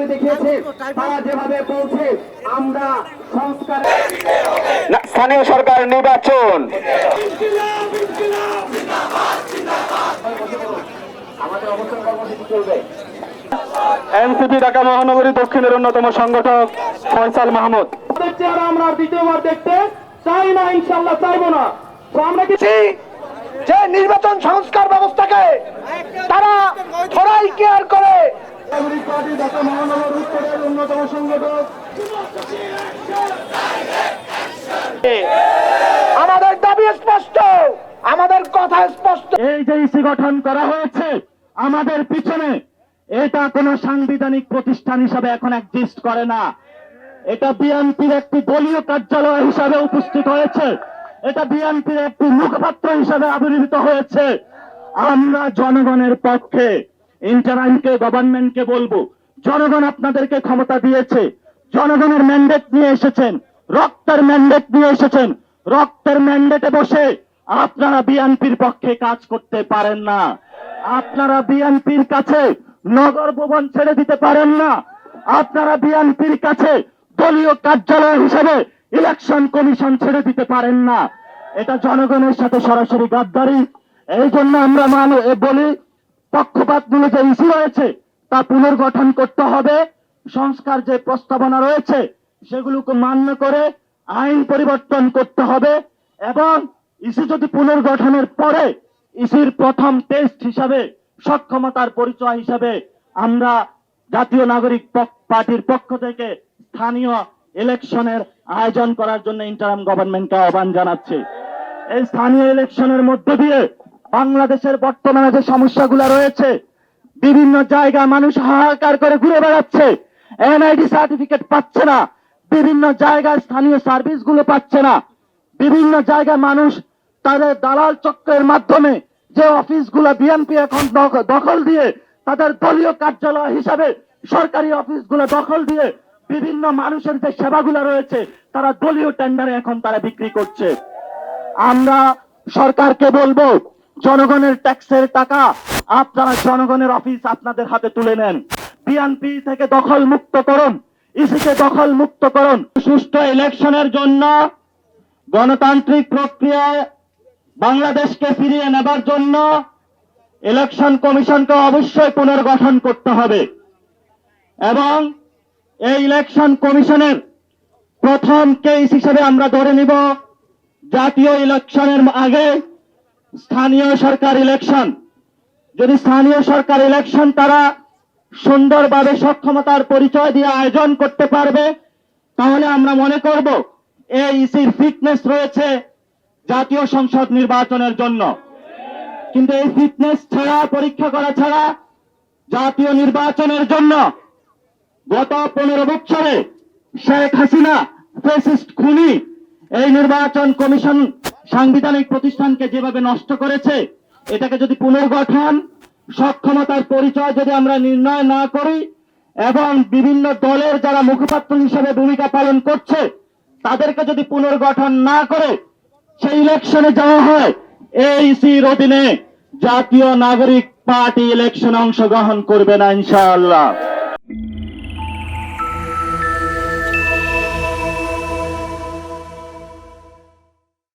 করে দেখিয়েছে। তারা যেভাবে বলছে আমরা সংস্কার, স্থানীয় সরকার নির্বাচন, আমাদের অবস্থান কর্মসূচি চলবে। এনসিপি ঢাকা মহানগরী দক্ষিণের অন্যতম সংগঠক ফয়সাল মাহমুদ। চেহারা আমরা দ্বিতীয়বার দেখতে চাই না, ইনশাল্লাহ চাইবো না। তো আমরা কি যে নির্বাচন সংস্কার ব্যবস্থাকে তারা থোড়াই কেয়ার করে, নাগরিক পার্টি ঢাকা মহানগর উত্তরের অন্যতম সংগঠক, আমাদের দাবি স্পষ্ট, আমাদের কথা স্পষ্ট। এই যে ইসি গঠন করা হয়েছে আমাদের পিছনে, এটা কোনো সাংবিধানিক প্রতিষ্ঠান হিসাবে এখন এক্সিস্ট করে না। এটা বিএনপির একটি দলীয় কার্যালয় হিসাবে উপস্থিত হয়েছে, এটা বিএনপির একটি মুখপাত্র হিসাবে আবির্ভূত হয়েছে। আমরা জনগণের পক্ষে ইন্টারাইমকে, গভর্নমেন্টকে বলবো, জনগণ আপনাদেরকে ক্ষমতা দিয়েছে, জনগণের ম্যান্ডেট নিয়ে এসেছেন, রক্তের ম্যান্ডেট নিয়ে এসেছেন। রক্তের ম্যান্ডেটে বসে আপনারা বিএনপির পক্ষে কাজ করতে পারেন না। আপনারা বিএনপির কাছে নগর ভবন ছেড়ে দিতে পারেন না। আপনারা বিএনপির কাছে দলীয় কার্যালয় হিসেবে ইলেকশন কমিশন ছেড়ে দিতে পারেন না। এটা জনগণের সাথে সরাসরি গাদ্দারি। এই জন্য আমরা বলি, পক্ষপাতমূলক যে ইস্যু রয়েছে তা পুনর্গঠন করতে হবে। সংস্কার যে প্রস্তাবনা রয়েছে সেগুলোকে মান্য করে আইন পরিবর্তন করতে হবে, এবং ইস্যু যদি পুনর্গঠনের পরে ইসির প্রথম টেস্ট হিসাবে, সক্ষমতার পরিচয় হিসাবে আমরা জাতীয় নাগরিক পার্টির পক্ষ থেকে স্থানীয় ইলেকশনের আয়োজন করার জন্য ইন্টারিম গভর্নমেন্টকে আহ্বান জানাচ্ছি। এই স্থানীয় ইলেকশনের মধ্য দিয়ে বাংলাদেশের বর্তমানে যে সমস্যাগুলো রয়েছে, বিভিন্ন জায়গায় মানুষ হাহাকার করে ঘুরে বেড়াচ্ছে, এনআইডি সার্টিফিকেট পাচ্ছে না, বিভিন্ন জায়গায় স্থানীয় সার্ভিসগুলো পাচ্ছে না, বিভিন্ন জায়গায় মানুষ তাদের দালাল চক্রের মাধ্যমে যে অফিসগুলো বিএনপি এখন দখল দিয়ে, তাদের দলীয় কার্যালয় হিসাবে সরকারি অফিসগুলো দখল দিয়ে বিভিন্ন মানুষের যে সেবাগুলো রয়েছে তারা দলীয় টেন্ডারে এখন তারা বিক্রি করছে। আমরা সরকারকে বলবো, জনগণের ট্যাক্সের টাকা আপনারা জনগণের অফিস আপনাদের হাতে তুলে নেন, বিএনপি থেকে দখল মুক্ত করুন, ইসিকে দখল মুক্ত করুন। সুষ্ঠু ইলেকশনের জন্য, গণতান্ত্রিক প্রক্রিয়ায় বাংলাদেশকে ফিরিয়ে নেবার জন্য ইলেকশন কমিশনকে অবশ্যই পুনর্গঠন করতে হবে, এবং এই ইলেকশন কমিশনের প্রথম কেস হিসেবে আমরা ধরে নিব জাতীয় ইলেকশনের আগে স্থানীয় সরকার ইলেকশন। যদি স্থানীয় সরকার ইলেকশন তারা সুন্দরভাবে সক্ষমতার পরিচয় দিয়ে আয়োজন করতে পারবে, তাহলে আমরা মনে করব এই ইসির ফিটনেস রয়েছে জাতীয় সংসদ নির্বাচনের জন্য। কিন্তু এই ফিটনেস ছাড়া, পরীক্ষা করা ছাড়া জাতীয় নির্বাচনের জন্য গত 15 বছরে শেখ হাসিনা ফ্যাসিস্ট খুনি এই নির্বাচন কমিশন সাংবিধানিক প্রতিষ্ঠানকে যেভাবে নষ্ট করেছে, এটাকে যদি পুনর্গঠন, সক্ষমতার পরিচয় যদি আমরা নির্ণয় না করি, এবং বিভিন্ন দলের যারা মুখপাত্র হিসেবে ভূমিকা পালন করছে তাদেরকে যদি পুনর্গঠন না করে সেই ইলেকশনে যাওয়া হয়, এইসির অধীনে জাতীয় নাগরিক পার্টি ইলেকশনে অংশগ্রহণ করবে না ইনশাআল্লাহ।